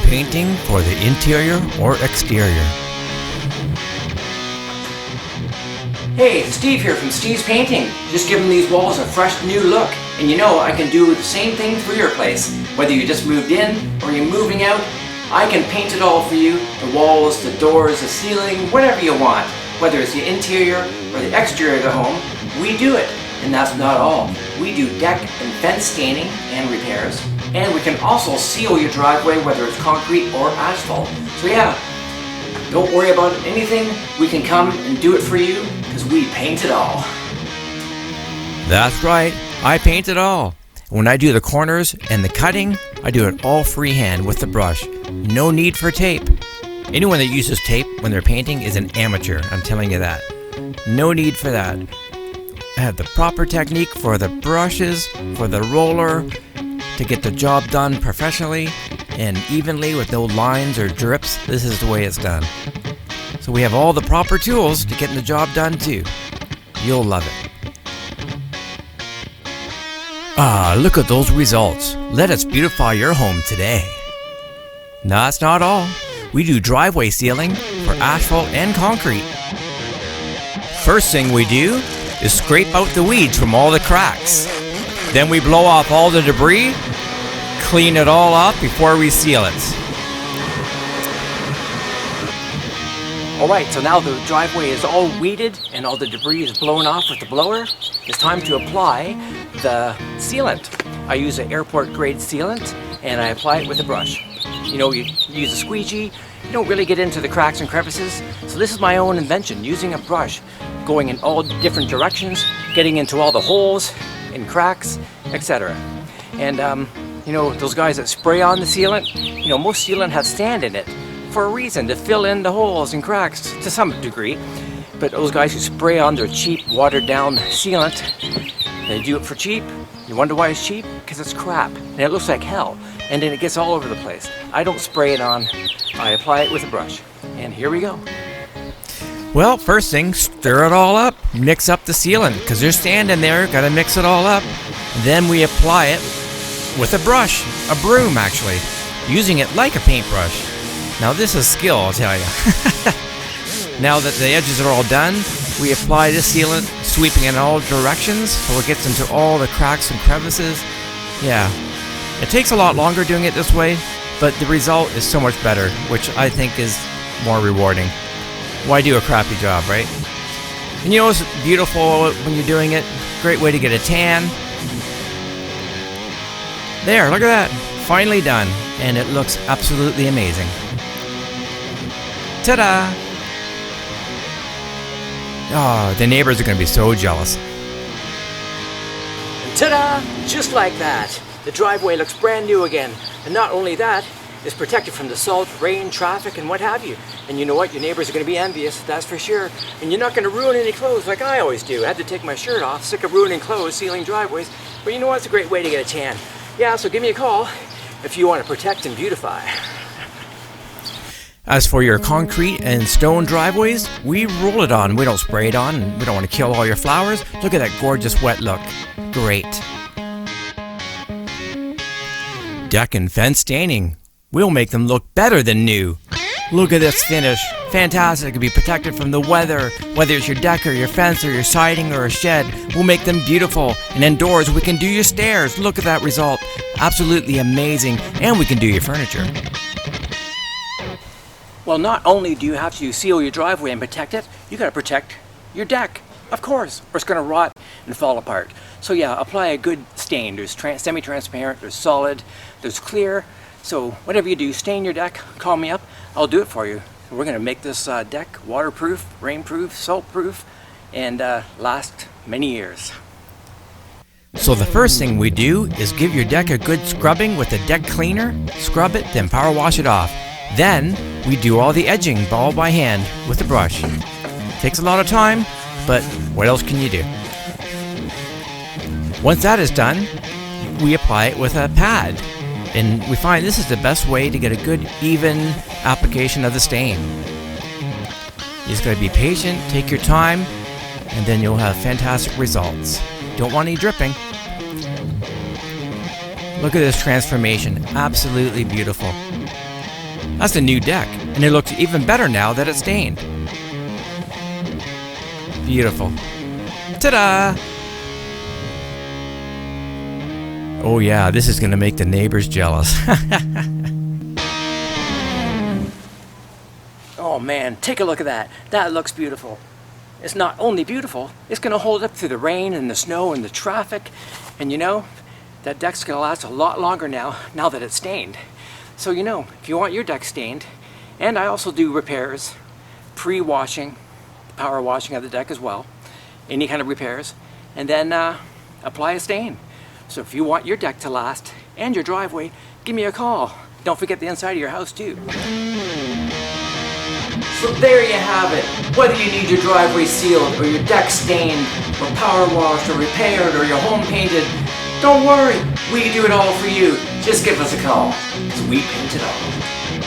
painting for the interior or exterior. Hey, Steve here from Steve's Painting. Just giving these walls a fresh new look. And you know I can do the same thing for your place. Whether you just moved in or you're moving out, I can paint it all for you. The walls, the doors, the ceiling, whatever you want. Whether it's the interior or the exterior of the home, we do it. And that's not all. We do deck and fence staining and repairs. And we can also seal your driveway, whether it's concrete or asphalt. So yeah, don't worry about anything. We can come and do it for you because we paint it all. That's right, I paint it all. When I do the corners and the cutting, I do it all freehand with the brush. No need for tape. Anyone that uses tape when they're painting is an amateur, I'm telling you that. No need for that. I have the proper technique for the brushes, for the roller, to get the job done professionally and evenly with no lines or drips. This is the way it's done. So we have all the proper tools to getting the job done too. You'll love it. Ah, look at those results. Let us beautify your home today. No, that's not all. We do driveway sealing for asphalt and concrete. First thing we do is scrape out the weeds from all the cracks. Then we blow off all the debris, clean it all up before we seal it. Alright, so now the driveway is all weeded and all the debris is blown off with the blower. It's time to apply the sealant. I use an airport grade sealant and I apply it with a brush. You know, you use a squeegee, you don't really get into the cracks and crevices. So this is my own invention, using a brush, going in all different directions, getting into all the holes and cracks, etc. And you know, those guys that spray on the sealant, you know, most sealant has sand in it for a reason, to fill in the holes and cracks to some degree. But those guys who spray on their cheap, watered down sealant, they do it for cheap. You wonder why it's cheap? Because it's crap and it looks like hell, and then it gets all over the place. I don't spray it on, I apply it with a brush. And here we go. Well, first thing, stir it all up. Mix up the sealant, because there's sand in there, gotta mix it all up. Then we apply it with a brush, a broom actually, using it like a paintbrush. Now this is skill, I'll tell you. Now that the edges are all done, we apply the sealant, sweeping in all directions so it gets into all the cracks and crevices. Yeah, it takes a lot longer doing it this way, but the result is so much better, which I think is more rewarding. Why do a crappy job, right? And you know it's beautiful when you're doing it? Great way to get a tan. There, look at that. Finally done, and it looks absolutely amazing. Ta-da! Oh, the neighbors are going to be so jealous. And ta-da! Just like that. The driveway looks brand new again. And not only that, it's protected from the salt, rain, traffic, and what have you. And you know what? Your neighbors are going to be envious, that's for sure. And you're not going to ruin any clothes like I always do. I had to take my shirt off, sick of ruining clothes, sealing driveways. But you know what? It's a great way to get a tan. Yeah, so give me a call if you want to protect and beautify. As for your concrete and stone driveways, we roll it on. We don't spray it on, and we don't want to kill all your flowers. Look at that gorgeous wet look. Great. Deck and fence staining. We'll make them look better than new. Look at this finish. Fantastic. It can be protected from the weather, whether it's your deck or your fence or your siding or a shed. We'll make them beautiful. And indoors, we can do your stairs. Look at that result. Absolutely amazing. And we can do your furniture. Well, not only do you have to seal your driveway and protect it, you gotta protect your deck, of course, or it's gonna rot and fall apart. So yeah, apply a good stain. There's semi-transparent, there's solid, there's clear. So whatever you do, stain your deck, call me up, I'll do it for you. We're gonna make this deck waterproof, rainproof, saltproof, and last many years. So the first thing we do is give your deck a good scrubbing with a deck cleaner, scrub it, then power wash it off. Then we do all the edging all by hand with a brush. Takes a lot of time, but what else can you do? Once that is done, we apply it with a pad. And we find this is the best way to get a good, even application of the stain. You just gotta be patient, take your time, and then you'll have fantastic results. Don't want any dripping. Look at this transformation, absolutely beautiful. That's a new deck, and it looks even better now that it's stained. Beautiful. Ta-da! Oh yeah, this is gonna make the neighbors jealous. Oh man, take a look at that. That looks beautiful. It's not only beautiful, it's gonna hold up through the rain and the snow and the traffic. And you know, that deck's gonna last a lot longer now that it's stained. So you know, if you want your deck stained, and I also do repairs, pre-washing, power washing of the deck as well, any kind of repairs, and then apply a stain. So if you want your deck to last and your driveway, give me a call. Don't forget the inside of your house too. So there you have it. Whether you need your driveway sealed or your deck stained or power washed or repaired or your home painted, don't worry, we do it all for you. Just give us a call, because we paint it all.